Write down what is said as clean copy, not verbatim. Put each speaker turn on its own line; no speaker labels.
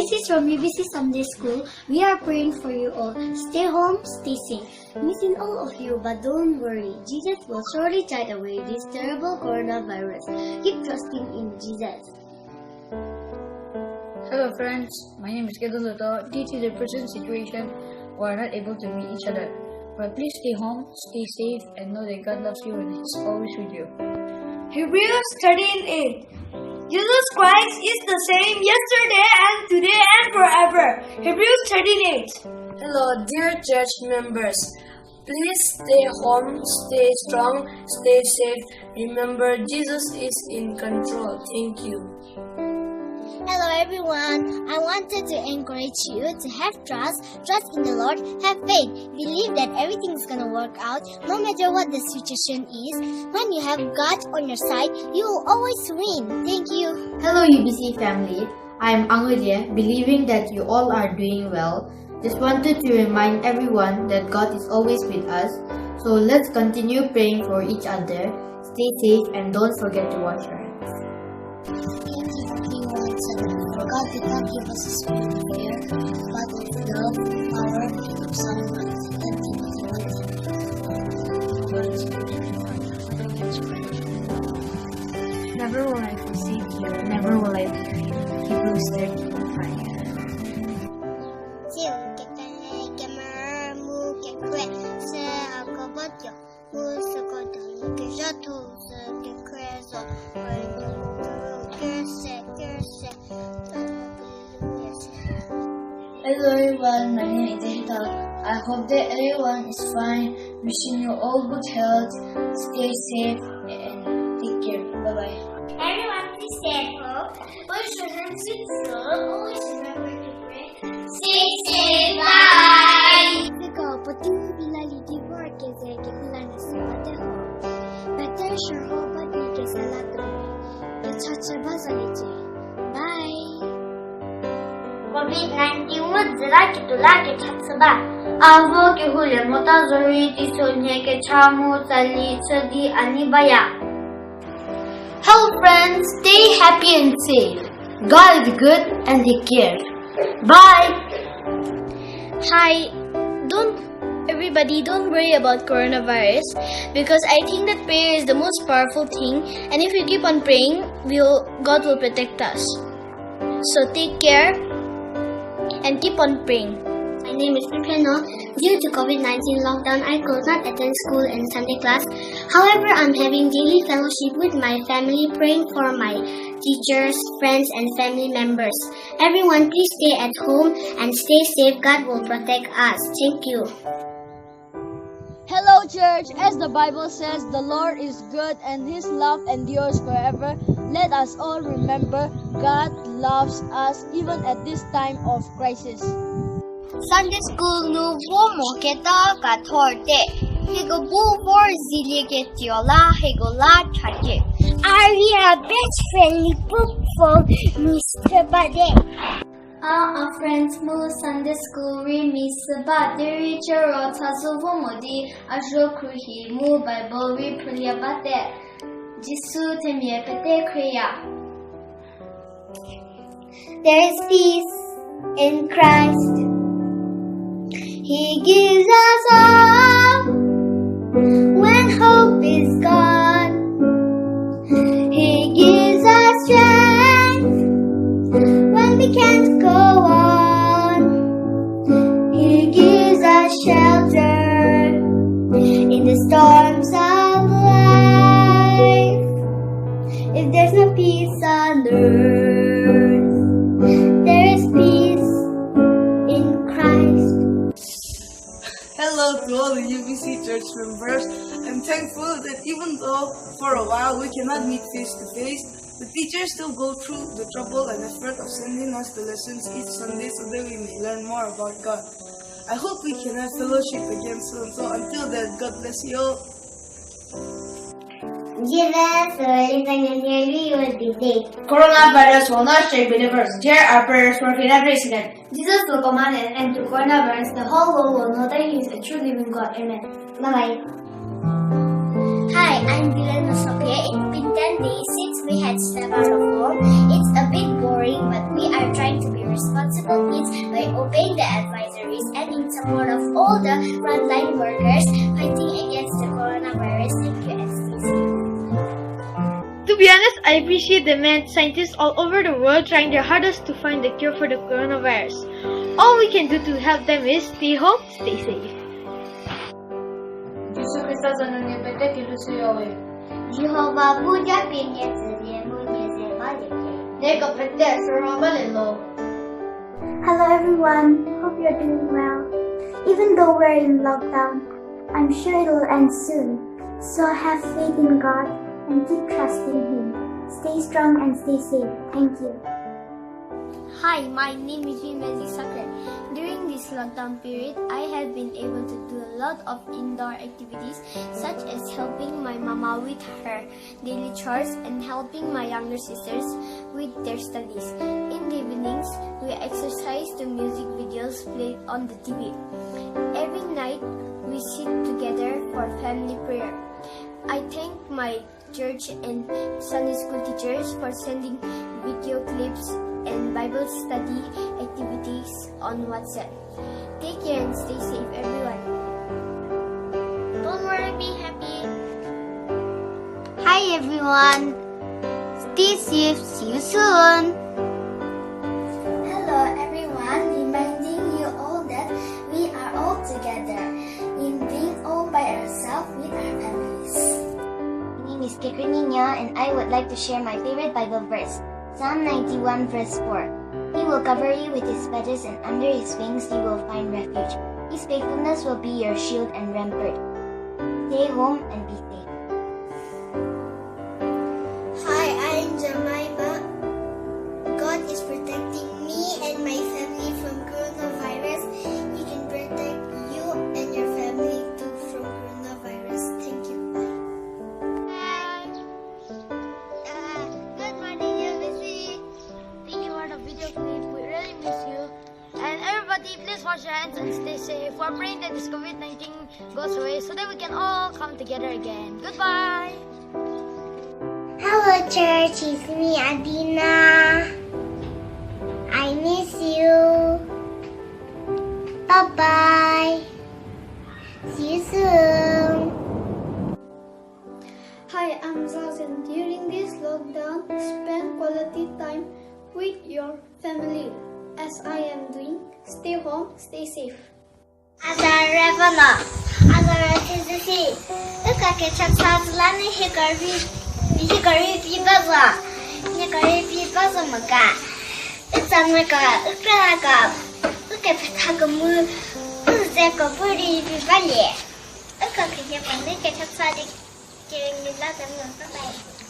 This is from UBC Sunday School. We are praying for you all. Stay home, stay safe. Missing all of you, but don't worry. Jesus will surely tide away this terrible coronavirus. Keep trusting in Jesus.
Hello friends, my name is Kedo Soto. Due to the present situation, we are not able to meet each other. But please stay home, stay safe, and know that God loves you and is always with you.
Hebrews 13:8. Jesus Christ is the same yesterday and today and forever. Hebrews 13:8.
Hello, dear church members. Please stay home, stay strong, stay safe. Remember, Jesus is in control. Thank you.
Hello everyone, I wanted to encourage you to have trust in the Lord, have faith, believe that everything's gonna work out no matter what the situation is. When you have God on your side, you will always win. Thank you.
Hello UBC family, I'm Angudie, believing that you all are doing well. Just wanted to remind everyone that God is always with us, so let's continue praying for each other, stay safe and don't forget to wash your hands.
For God did not give us a spirit of fear, but of love, power, and of sound mind.
Never will I forsake you, never will I leave you. Hebrews 13:5.
Hello everyone, my name is Hita. I hope that everyone is fine. Wishing you all good health, stay safe and take care. Bye bye.
Everyone, please stay at home. Wash your hands with soap. Always remember to pray. Stay safe. Bye. Bye. COVID-19 मुद्रा की तुला के छत्सबा आवो के हुले मोता जरूरी तिसोन्ये के छामो चली सदी अनिबया.
Hello friends, stay happy and safe. God is good and He cares. Bye!
Hi, don't worry about coronavirus, because I think that prayer is the most powerful thing, and if we keep on praying, God will protect us. So take care and keep on praying.
My name is Pipeno. Due to COVID-19 lockdown, I could not attend school and Sunday class. However, I'm having daily fellowship with my family, praying for my teachers, friends, and family members. Everyone, please stay at home and stay safe. God will protect us. Thank you.
Hello church, as the Bible says, the Lord is good and His love endures forever. Let us all remember God loves us even at this time of crisis.
Sunday school nu vomo keta katorte. Higo bu for zilie getiola higo la chaje. Aria best friendly book for Mr. Bade.
Our friends mu Sunday school we miss ba deri chero tasuvo modi ajo kruhi mu Bible we pulya bate. Jisu temye pete kriya.
There is peace in Christ. He gives us hope when hope is gone. He gives us strength when we can't go on. He gives us shelter in the storms of life. If there's no peace on earth, there is peace in Christ.
Hello to all the UBC church members. I'm thankful that even though for a while we cannot meet face to face, the teachers still go through the trouble and effort of sending us the lessons each Sunday so that we may learn more about God. I hope we can have fellowship again soon. So until then, God bless you all.
Jesus, if I can hear you, you will be saved.
Coronavirus will not shake believers. Hear our prayers for every incident. Jesus will command an end to coronavirus. The whole world will know that He is a true living God. Amen.
Bye-bye. Hi, I'm Dylan Masopia. It's been 10 days since we had step out of home. It's a bit boring, but we are trying to be responsible and workers fighting against the coronavirus. Thank you and stay safe.
To be honest, I appreciate the mad scientists all over the world trying their hardest to find the cure for the coronavirus. All we can do to help them is stay home, stay safe.
Jehovah puja pinye zye munye zye malike.
Hello everyone, hope you're doing well. Even though we're in lockdown, I'm sure it will end soon. So have faith in God and keep trusting Him. Stay strong and stay safe. Thank you.
Hi, my name is Vimezi Sakre. During this lockdown period, I have been able to do a lot of indoor activities such as helping my mama with her daily chores and helping my younger sisters with their studies. In the evenings, we exercise to music videos played on the TV. Every night, we sit together for family prayer. I thank my church and Sunday school teachers for sending video clips and Bible study activities on WhatsApp. Take care and stay safe, everyone. Don't worry, be happy. Hi, everyone. Stay safe. See you soon.
Hello everyone, reminding you all that we are all together in being all by ourselves with our families.
My name is Kikri Nina, and I would like to share my favorite Bible verse. Psalm 91 verse 4. He will cover you with His feathers, and under His wings you will find refuge. His faithfulness will be your shield and rampart. Stay home and be safe.
Hi, I'm Jemima. God is protecting me and my family from coronavirus. He can protect you and your family too from coronavirus. Thank you.
Good morning, UBC. Thank you for the video clip. We really miss you.
And everybody, please wash your hands and stay safe. We're praying that this COVID-19 goes away so that we can all come together again. Goodbye!
Hello, church. It's me, Adina. I miss you. Bye-bye. See you soon.
Hi, I'm Zazen. During this lockdown, spend quality time with your family. As I am doing, stay home, stay safe.
Azarevana. Azaretizisi. Ukake chatsazlani hikari pibaza. Hikari pibaza maga. Utsamaka, ukraka. Ukepetagamu. Uzeko buri pibali. Ukake yapandi ke chatsadi. Bye-bye.